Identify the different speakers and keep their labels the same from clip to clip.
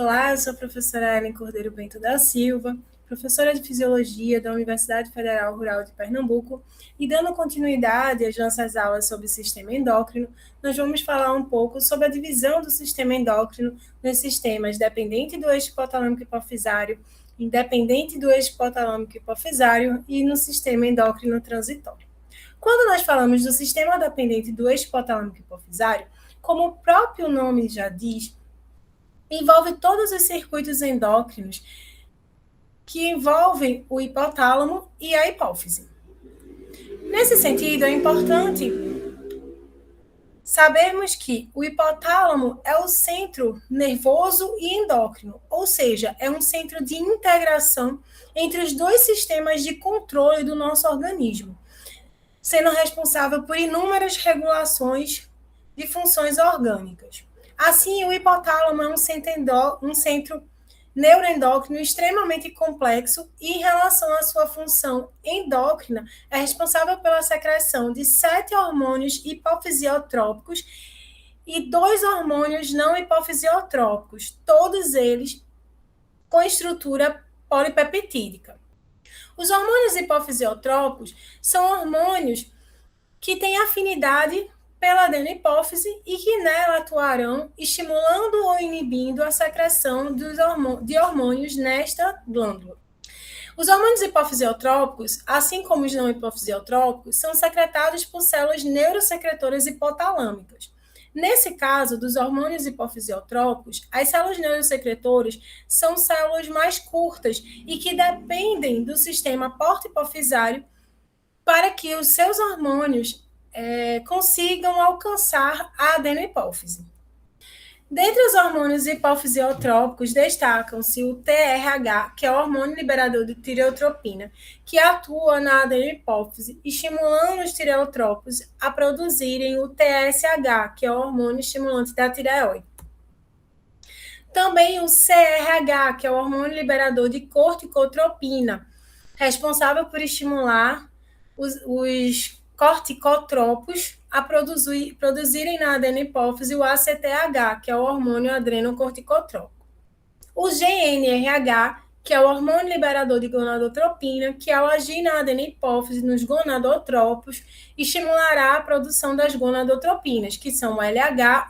Speaker 1: Olá, eu sou a professora Ellen Cordeiro Bento da Silva, professora de Fisiologia da Universidade Federal Rural de Pernambuco, e dando continuidade às nossas aulas sobre o sistema endócrino, nós vamos falar um pouco sobre a divisão do sistema endócrino nos sistemas dependente do eixo hipotalâmico hipofisário, independente do eixo hipotalâmico hipofisário e no sistema endócrino transitório. Quando nós falamos do sistema dependente do eixo hipotalâmico hipofisário, como o próprio nome já diz, envolve todos os circuitos endócrinos que envolvem o hipotálamo e a hipófise. Nesse sentido, é importante sabermos que o hipotálamo é o centro nervoso e endócrino, ou seja, é um centro de integração entre os dois sistemas de controle do nosso organismo, sendo responsável por inúmeras regulações de funções orgânicas. Assim, o hipotálamo é um centro neuroendócrino extremamente complexo e, em relação à sua função endócrina, é responsável pela secreção de 7 hormônios hipofisiotrópicos e 2 hormônios não hipofisiotrópicos, todos eles com estrutura polipeptídica. Os hormônios hipofisiotrópicos são hormônios que têm afinidade pela adenopófise e que nela atuarão estimulando ou inibindo a secreção de hormônios nesta glândula. Os hormônios hipofisiotrópicos, assim como os não hipofisiotrópicos, são secretados por células neurosecretoras hipotalâmicas. Nesse caso, dos hormônios hipofisiotrópicos, as células neurosecretoras são células mais curtas e que dependem do sistema porto-hipofisário para que os seus hormônios consigam alcançar a adenopófise. Dentre os hormônios hipofisiotrópicos, destacam-se o TRH, que é o hormônio liberador de tireotropina, que atua na adenopófise, estimulando os tireotrópicos a produzirem o TSH, que é o hormônio estimulante da tireoide. Também o CRH, que é o hormônio liberador de corticotropina, responsável por estimular os corticotropos a produzirem na adenopófise o ACTH, que é o hormônio adrenocorticotrópico. O GnRH, que é o hormônio liberador de gonadotropina, que ao agir na adenopófise nos gonadotropos, estimulará a produção das gonadotropinas, que são o LH,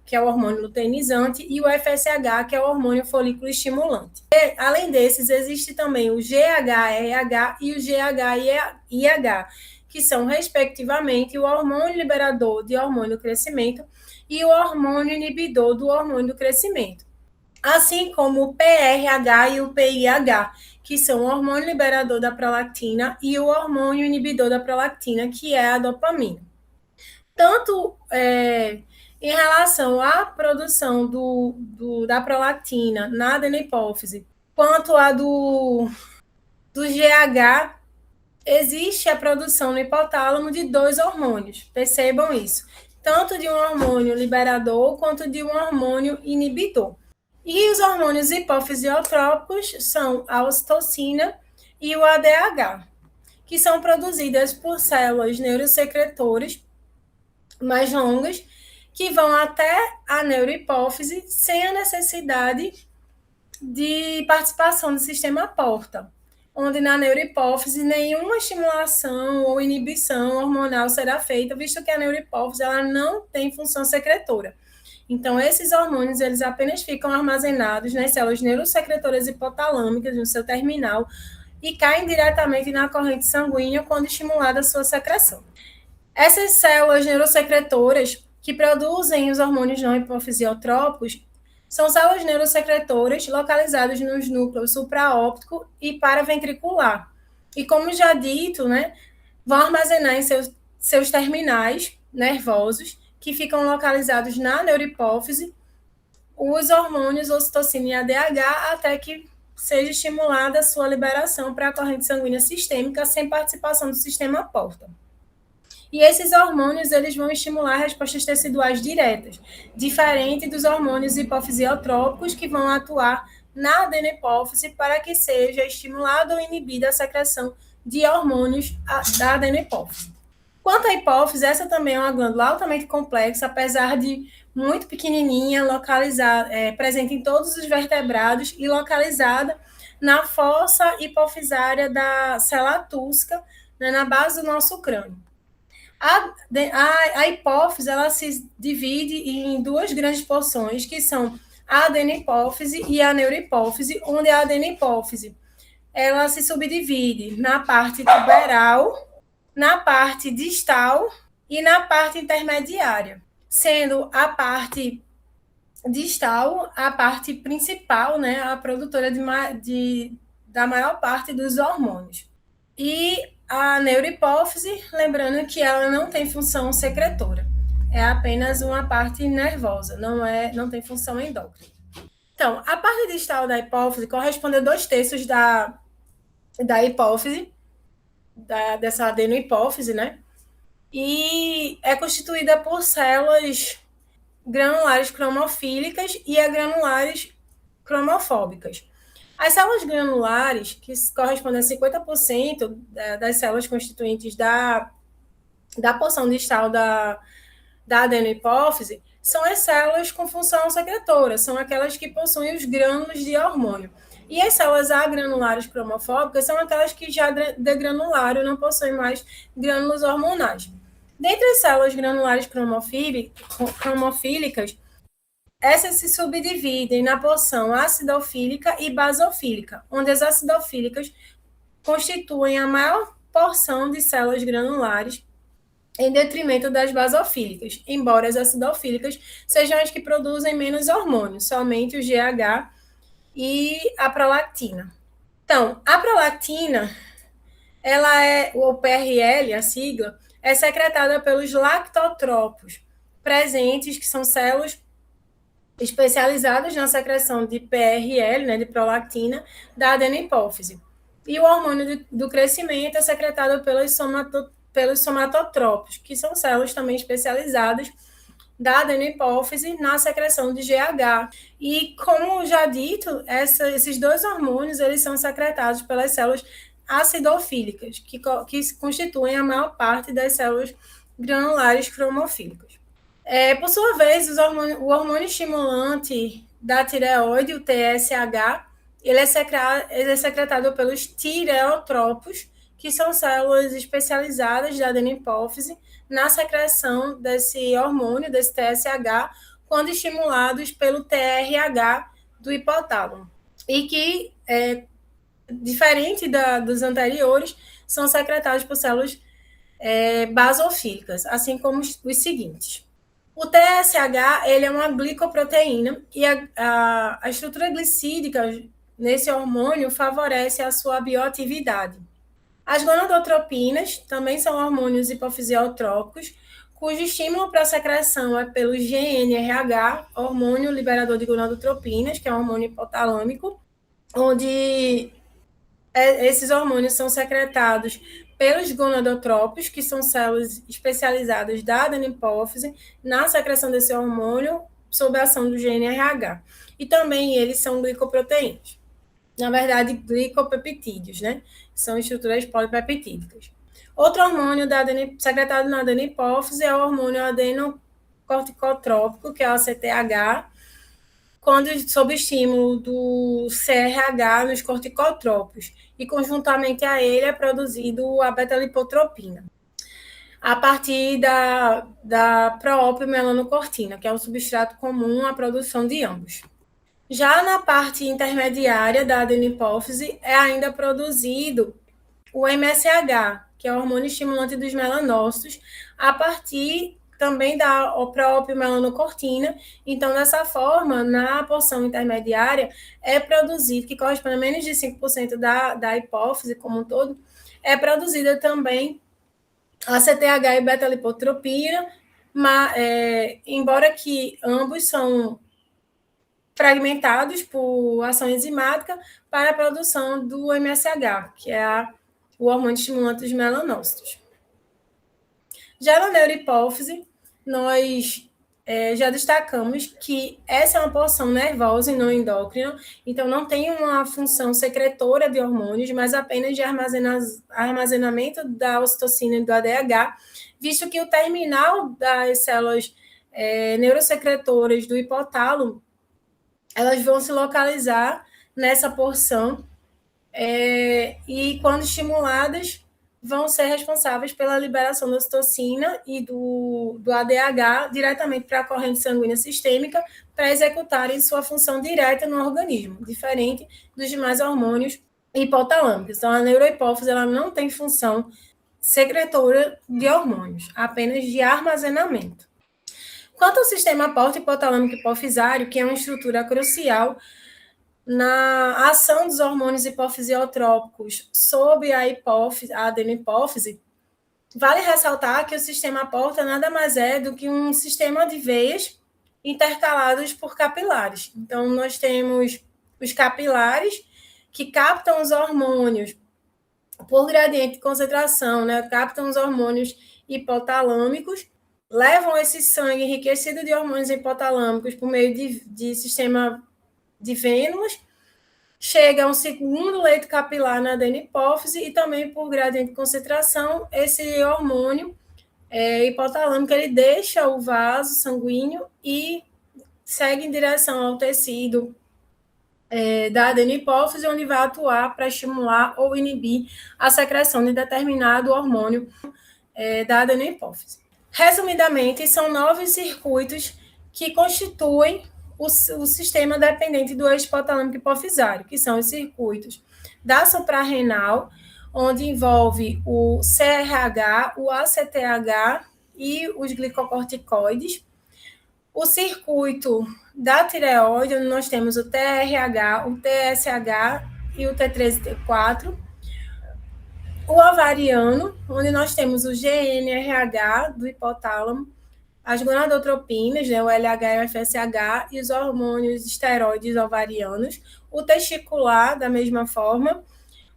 Speaker 1: que é o hormônio luteinizante, e o FSH, que é o hormônio folículo estimulante. E, além desses, existe também o GHRH e o GHIH, que são, respectivamente, o hormônio liberador de hormônio do crescimento e o hormônio inibidor do hormônio do crescimento, assim como o PRH e o PIH, que são o hormônio liberador da prolactina e o hormônio inibidor da prolactina, que é a dopamina. Tanto em relação à produção da prolactina na adenopófise, quanto a do GH, existe a produção no hipotálamo de 2 hormônios, percebam isso, tanto de um hormônio liberador quanto de um hormônio inibidor. E os hormônios hipofisiotrópicos são a ocitocina e o ADH, que são produzidas por células neurosecretoras mais longas, que vão até a neurohipófise sem a necessidade de participação do sistema porta, onde na neurohipófise nenhuma estimulação ou inibição hormonal será feita, visto que a neurohipófise ela não tem função secretora. Então, esses hormônios eles apenas ficam armazenados nas células neurosecretoras hipotalâmicas, no seu terminal, e caem diretamente na corrente sanguínea quando estimulada a sua secreção. Essas células neurosecretoras que produzem os hormônios não hipofisiotrópicos são células neurosecretoras localizadas nos núcleos supraóptico e paraventricular. E como já dito, vão armazenar em seus terminais nervosos, que ficam localizados na neurohipófise, os hormônios ocitocina e ADH, até que seja estimulada a sua liberação para a corrente sanguínea sistêmica sem participação do sistema porta. E esses hormônios eles vão estimular respostas teciduais diretas, diferente dos hormônios hipofisiotrópicos que vão atuar na adenopófise para que seja estimulada ou inibida a secreção de hormônios da adenopófise. Quanto à hipófise, essa também é uma glândula altamente complexa, apesar de muito pequenininha, localizada, presente em todos os vertebrados e localizada na fossa hipofisária da célula túsca, né, na base do nosso crânio. A hipófise ela se divide em duas grandes porções, que são a adenopófise e a neurohipófise, onde a adenopófise ela se subdivide na parte tuberal, na parte distal e na parte intermediária, sendo a parte distal a parte principal, né, a produtora da maior parte dos hormônios. E a neurohipófise, lembrando que ela não tem função secretora, é apenas uma parte nervosa, não tem função endócrina. Então, a parte distal da hipófise corresponde a 2/3 da hipófise, dessa adenohipófise, né? E é constituída por células granulares cromofílicas e granulares cromofóbicas. As células granulares, que correspondem a 50% das células constituintes da porção distal da adenohipófise, são as células com função secretora, são aquelas que possuem os grânulos de hormônio. E as células agranulares cromofóbicas são aquelas que já degranularam, não possuem mais grânulos hormonais. Dentre as células granulares cromofílicas, essas se subdividem na porção acidofílica e basofílica, onde as acidofílicas constituem a maior porção de células granulares em detrimento das basofílicas, embora as acidofílicas sejam as que produzem menos hormônios, somente o GH e a prolactina. Então, a prolactina, ela o PRL, a sigla, é secretada pelos lactotropos presentes, que são células especializadas na secreção de PRL, né, de prolactina, da adenopófise. E o hormônio do crescimento é secretado pelos somatotropos, que são células também especializadas da adenopófise na secreção de GH. E, como já dito, esses dois hormônios eles são secretados pelas células acidofílicas, que constituem a maior parte das células granulares cromofílicas. Por sua vez, o hormônio estimulante da tireoide, o TSH, ele é secretado pelos tireotropos, que são células especializadas da adenopófise na secreção desse hormônio, desse TSH, quando estimulados pelo TRH do hipotálamo. E que, diferente dos anteriores, são secretados por células basofílicas, assim como os seguintes. O TSH ele é uma glicoproteína e a estrutura glicídica nesse hormônio favorece a sua bioatividade. As gonadotropinas também são hormônios hipofisiotrópicos, cujo estímulo para a secreção é pelo GnRH, hormônio liberador de gonadotropinas, que é um hormônio hipotalâmico, onde esses hormônios são secretados pelos gonadotropos, que são células especializadas da adenopófise, na secreção desse hormônio sob a ação do GnRH. E também eles são glicoproteínas. Na verdade, glicopeptídeos, né? São estruturas polipeptídicas. Outro hormônio secretado na adenopófise é o hormônio adenocorticotrópico, que é o ACTH, quando sob estímulo do CRH nos corticotropos, e conjuntamente a ele é produzido a beta-lipotropina, a partir da proopiomelanocortina, que é o substrato comum à produção de ambos. Já na parte intermediária da adenopófise é ainda produzido o MSH, que é o hormônio estimulante dos melanócitos, a partir também da proopiomelanocortina. Então, dessa forma, na porção intermediária, é produzido, que corresponde a menos de 5% da hipófise como um todo, é produzida também a CTH e beta-lipotropina, embora que ambos são fragmentados por ação enzimática para a produção do MSH, que é o hormônio estimulante dos melanócitos. Já na neurohipófise, nós já destacamos que essa é uma porção nervosa e não endócrina, então não tem uma função secretora de hormônios, mas apenas de armazenamento da ocitocina e do ADH, visto que o terminal das células neurosecretoras do hipotálamo, elas vão se localizar nessa porção e, quando estimuladas, vão ser responsáveis pela liberação da ocitocina e do ADH diretamente para a corrente sanguínea sistêmica para executarem sua função direta no organismo, diferente dos demais hormônios hipotalâmicos. Então, a neurohipófise ela não tem função secretora de hormônios, apenas de armazenamento. Quanto ao sistema porta hipotalâmico hipofisário, que é uma estrutura crucial na ação dos hormônios hipofisiotrópicos sobre a adenopófise, vale ressaltar que o sistema porta nada mais é do que um sistema de veias intercalados por capilares. Então, nós temos os capilares que captam os hormônios por gradiente de concentração, captam os hormônios hipotalâmicos, levam esse sangue enriquecido de hormônios hipotalâmicos por meio de sistema de vênulas, chega a um segundo leito capilar na adenopófise e também por gradiente de concentração, esse hormônio hipotalâmico ele deixa o vaso sanguíneo e segue em direção ao tecido da adenopófise, onde vai atuar para estimular ou inibir a secreção de determinado hormônio da adenopófise. Resumidamente, são 9 circuitos que constituem o sistema dependente do eixo hipotalâmico hipofisário, que são os circuitos da suprarrenal, onde envolve o CRH, o ACTH e os glicocorticoides. O circuito da tireoide, onde nós temos o TRH, o TSH e o T3 e T4. O ovariano, onde nós temos o GNRH do hipotálamo, as gonadotropinas, o LH e o FSH, e os hormônios esteroides ovarianos. O testicular, da mesma forma.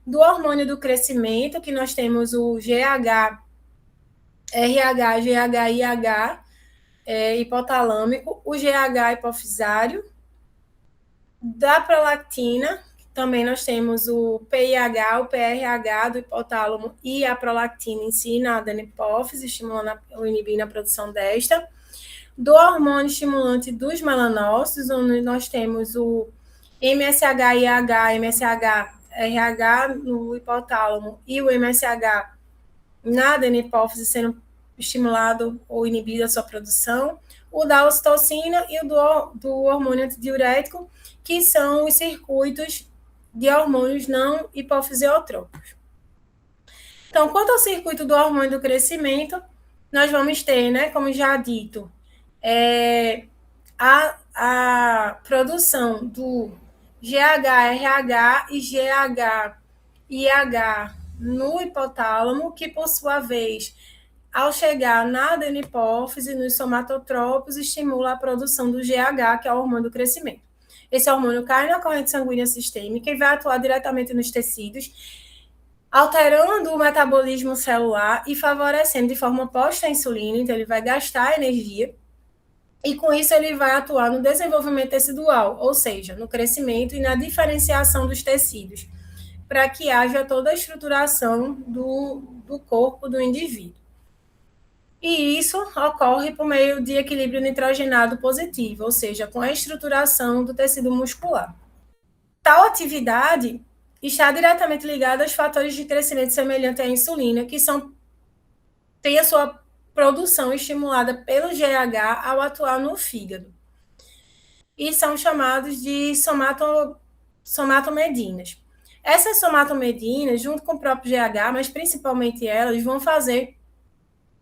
Speaker 1: Do hormônio do crescimento, que nós temos o GH, RH, GHIH, hipotalâmico, o GH hipofisário. Da prolactina, também nós temos o PIH, o PRH do hipotálamo e a prolactina em si na adenopófise, estimulando ou inibindo a produção desta. Do hormônio estimulante dos melanócitos, onde nós temos o MSH-IH, MSH-RH no hipotálamo e o MSH na adenopófise sendo estimulado ou inibido a sua produção. O da ocitocina e o do hormônio antidiurético, que são os circuitos de hormônios não hipofisiotrópicos. Então, quanto ao circuito do hormônio do crescimento, nós vamos ter, como já dito, a produção do GHRH e GHIH no hipotálamo, que, por sua vez, ao chegar na adenopófise, nos somatotrópicos, estimula a produção do GH, que é o hormônio do crescimento. Esse hormônio cai na corrente sanguínea sistêmica e vai atuar diretamente nos tecidos, alterando o metabolismo celular e favorecendo de forma oposta à insulina, então ele vai gastar energia, e com isso ele vai atuar no desenvolvimento tecidual, ou seja, no crescimento e na diferenciação dos tecidos, para que haja toda a estruturação do corpo do indivíduo. E isso ocorre por meio de equilíbrio nitrogenado positivo, ou seja, com a estruturação do tecido muscular. Tal atividade está diretamente ligada aos fatores de crescimento semelhante à insulina, que têm a sua produção estimulada pelo GH ao atuar no fígado. E são chamados de somatomedinas. Essas somatomedinas, junto com o próprio GH, mas principalmente elas, vão fazer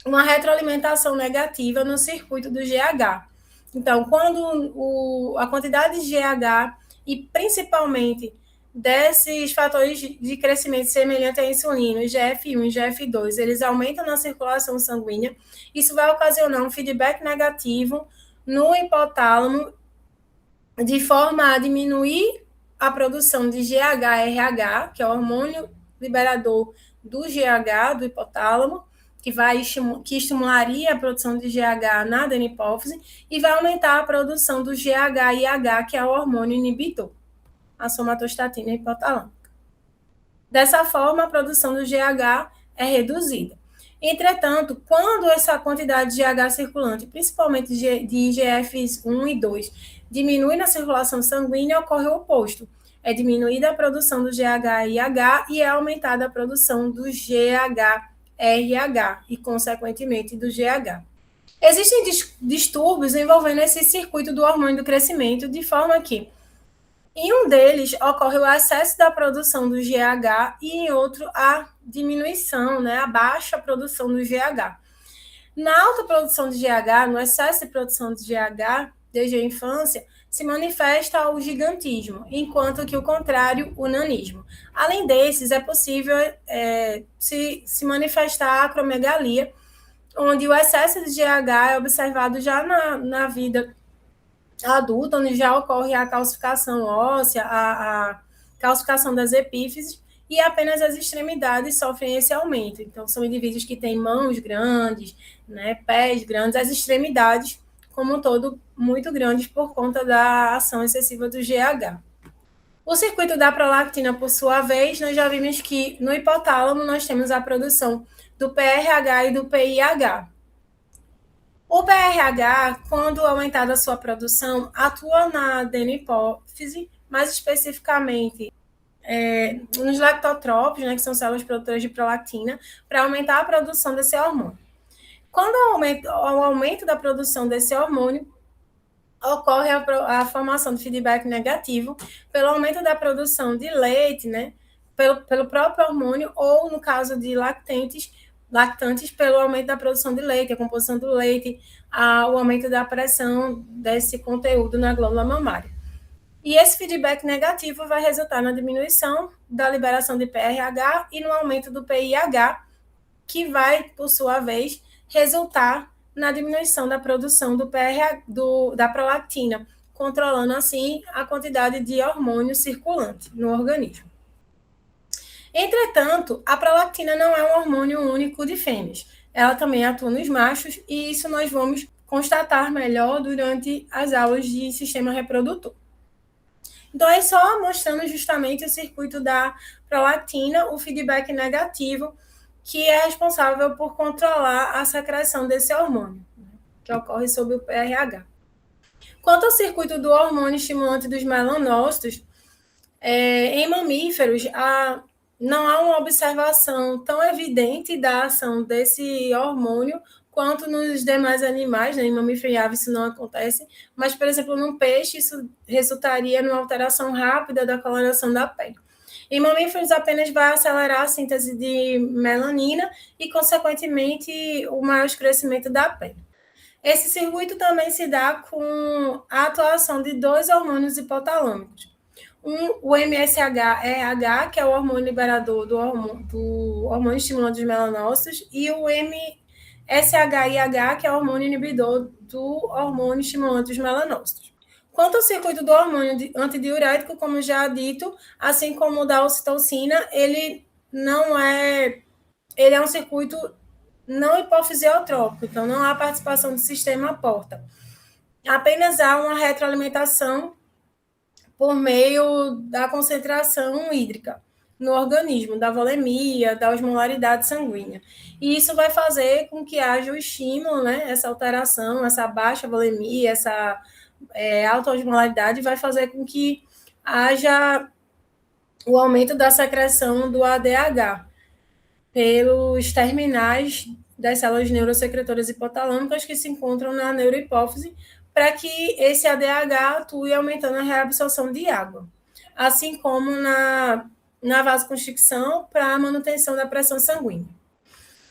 Speaker 1: uma retroalimentação negativa no circuito do GH. Então, quando a quantidade de GH e principalmente desses fatores de crescimento semelhante à insulina, IGF-1 e IGF-2, eles aumentam na circulação sanguínea, isso vai ocasionar um feedback negativo no hipotálamo, de forma a diminuir a produção de GHRH, que é o hormônio liberador do GH, do hipotálamo, que estimularia a produção de GH na adenopófise, e vai aumentar a produção do GHIH, que é o hormônio inibidor, a somatostatina hipotalâmica. Dessa forma, a produção do GH é reduzida. Entretanto, quando essa quantidade de GH circulante, principalmente de IGF-1 e 2, diminui na circulação sanguínea, ocorre o oposto. É diminuída a produção do GH-IH e é aumentada a produção do GH-RH e, consequentemente, do GH. Existem distúrbios envolvendo esse circuito do hormônio do crescimento, de forma que em um deles ocorre o excesso da produção do GH e em outro a diminuição, né, a baixa produção do GH. Na alta produção de GH, no excesso de produção de GH, desde a infância, se manifesta o gigantismo, enquanto que o contrário, o nanismo. Além desses, é possível se manifestar a acromegalia, onde o excesso de GH é observado já na vida adulta, onde já ocorre a calcificação óssea, a calcificação das epífises, e apenas as extremidades sofrem esse aumento. Então, são indivíduos que têm mãos grandes, né, pés grandes, as extremidades, como um todo, muito grandes por conta da ação excessiva do GH. O circuito da prolactina, por sua vez, nós já vimos que no hipotálamo nós temos a produção do PRH e do PIH. O PRH, quando aumentada a sua produção, atua na adenopófise, mais especificamente nos lactotrópicos, né, que são células produtoras de prolactina, para aumentar a produção desse hormônio. Quando o aumento da produção desse hormônio, ocorre a formação de feedback negativo pelo aumento da produção de leite, né, pelo próprio hormônio, ou no caso de lactantes, pelo aumento da produção de leite, a composição do leite, o aumento da pressão desse conteúdo na glândula mamária. E esse feedback negativo vai resultar na diminuição da liberação de PRH e no aumento do PIH, que vai, por sua vez, resultar na diminuição da produção da prolactina, controlando, assim, a quantidade de hormônio circulante no organismo. Entretanto, a prolactina não é um hormônio único de fêmeas. Ela também atua nos machos, e isso nós vamos constatar melhor durante as aulas de sistema reprodutor. Então, é só mostrando justamente o circuito da prolactina, o feedback negativo, que é responsável por controlar a secreção desse hormônio, que ocorre sob o PRH. Quanto ao circuito do hormônio estimulante dos melanócitos, em mamíferos, não há uma observação tão evidente da ação desse hormônio quanto nos demais animais, né? Em mamífero e ave isso não acontece, mas, por exemplo, num peixe isso resultaria numa alteração rápida da coloração da pele. Em mamíferos apenas vai acelerar a síntese de melanina e, consequentemente, o maior escurecimento da pele. Esse circuito também se dá com a atuação de dois hormônios hipotalâmicos. O MSH-EH, que é o hormônio liberador do hormônio estimulante dos melanócitos, e o MSH-IH, que é o hormônio inibidor do hormônio estimulante dos melanócitos. Quanto ao circuito do hormônio antidiurético, como já dito, assim como o da ocitocina, ele é um circuito não hipofisiotrópico, então não há participação do sistema porta. Apenas há uma retroalimentação por meio da concentração hídrica no organismo, da volemia, da osmolaridade sanguínea. E isso vai fazer com que haja o estímulo, né? Essa alteração, essa baixa volemia, essa alta osmolaridade vai fazer com que haja o aumento da secreção do ADH pelos terminais das células neurosecretoras hipotalâmicas que se encontram na neurohipófise, para que esse ADH atue aumentando a reabsorção de água, assim como na vasoconstricção para a manutenção da pressão sanguínea.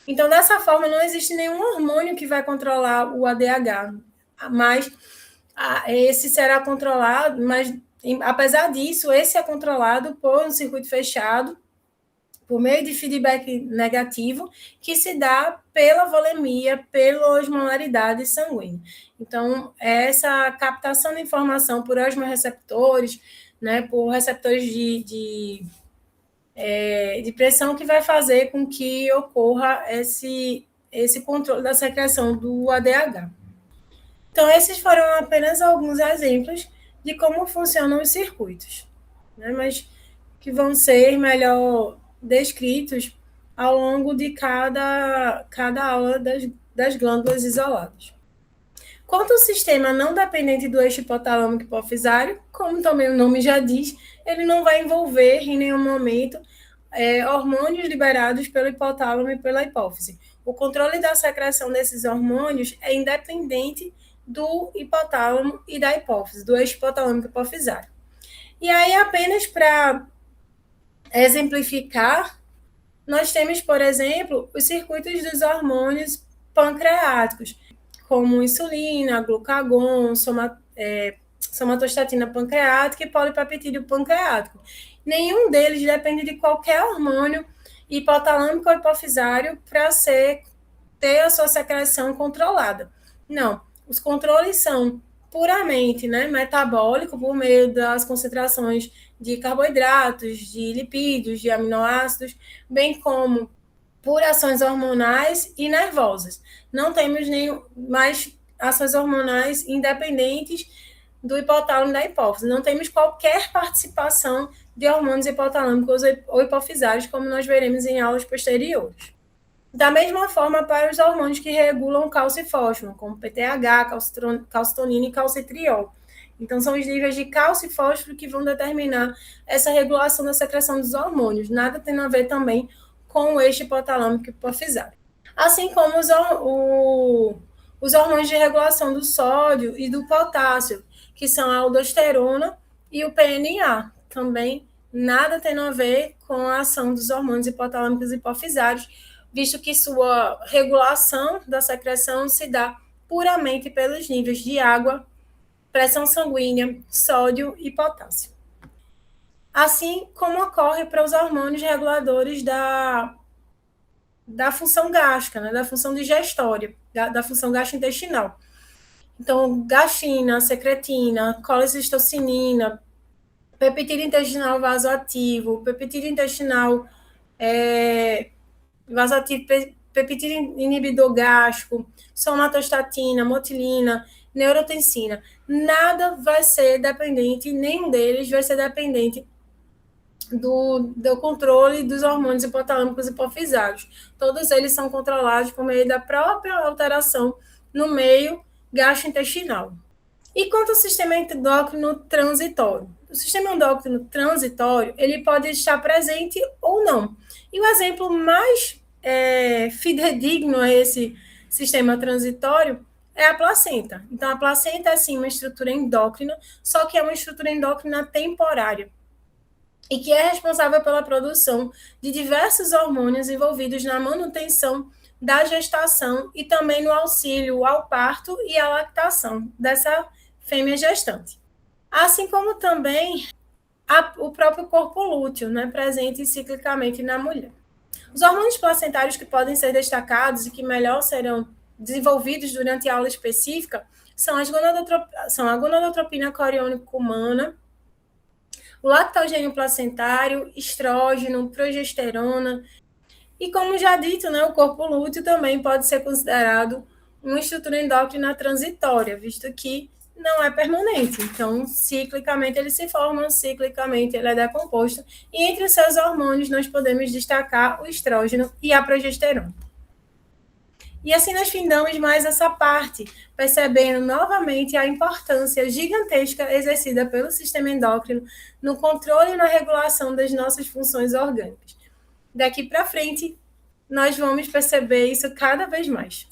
Speaker 1: Então, dessa forma, não existe nenhum hormônio que vai controlar o ADH, mas esse será controlado, mas apesar disso, esse é controlado por um circuito fechado, por meio de feedback negativo, que se dá pela volemia, pela osmolaridade sanguínea. Então, essa captação de informação por osmorreceptores, né, por receptores de pressão, que vai fazer com que ocorra esse controle da secreção do ADH. Então, esses foram apenas alguns exemplos de como funcionam os circuitos, né, mas que vão ser melhor descritos ao longo de cada aula das glândulas isoladas. Quanto ao sistema não dependente do eixo hipotalâmico hipofisário, como também o nome já diz, ele não vai envolver em nenhum momento hormônios liberados pelo hipotálamo e pela hipófise. O controle da secreção desses hormônios é independente do hipotálamo e da hipófise, do eixo hipotalâmico hipofisário. E aí, apenas para exemplificar, nós temos, por exemplo, os circuitos dos hormônios pancreáticos, como insulina, glucagon, somatostatina pancreática e polipeptídeo pancreático. Nenhum deles depende de qualquer hormônio hipotalâmico ou hipofisário para ter a sua secreção controlada. Não, os controles são puramente metabólico, por meio das concentrações de carboidratos, de lipídios, de aminoácidos, bem como por ações hormonais e nervosas. Não temos nem mais ações hormonais independentes do hipotálamo e da hipófise. Não temos qualquer participação de hormônios hipotalâmicos ou hipofisários, como nós veremos em aulas posteriores. Da mesma forma para os hormônios que regulam cálcio e fósforo, como PTH, calcitonina e calcitriol. Então, são os níveis de cálcio e fósforo que vão determinar essa regulação da secreção dos hormônios. Nada tem a ver também com o eixo hipotalâmico hipofisário. Assim como os hormônios de regulação do sódio e do potássio, que são a aldosterona e o PNA. Também nada tem a ver com a ação dos hormônios hipotalâmicos e hipofisários, visto que sua regulação da secreção se dá puramente pelos níveis de água, pressão sanguínea, sódio e potássio. Assim como ocorre para os hormônios reguladores da função gástrica, da função digestória, da função gastrointestinal. Então, gastrina, secretina, colecistocinina, peptídeo intestinal vasoativo, peptídeo intestinal vasoativo, peptídeo inibidor gástrico, somatostatina, motilina, neurotensina. Nada vai ser dependente, nenhum deles vai ser dependente do controle dos hormônios hipotalâmicos e hipofisários. Todos eles são controlados por meio da própria alteração no meio gastrointestinal. E quanto ao sistema endócrino transitório? O sistema endócrino transitório, ele pode estar presente ou não. E o exemplo mais fidedigno a esse sistema transitório é a placenta. Então, a placenta é, sim, uma estrutura endócrina, só que é uma estrutura endócrina temporária, e que é responsável pela produção de diversos hormônios envolvidos na manutenção da gestação e também no auxílio ao parto e à lactação dessa fêmea gestante. Assim como também o próprio corpo lúteo, presente ciclicamente na mulher. Os hormônios placentários que podem ser destacados e que melhor serão desenvolvidos durante a aula específica são a gonadotropina coriônica humana, o lactogênio placentário, estrógeno, progesterona. E como já dito, o corpo lúteo também pode ser considerado uma estrutura endócrina transitória, visto que não é permanente. Então, ciclicamente ele se forma, ciclicamente ele é decomposto. E entre os seus hormônios nós podemos destacar o estrógeno e a progesterona. E assim nós findamos mais essa parte, percebendo novamente a importância gigantesca exercida pelo sistema endócrino no controle e na regulação das nossas funções orgânicas. Daqui para frente, nós vamos perceber isso cada vez mais.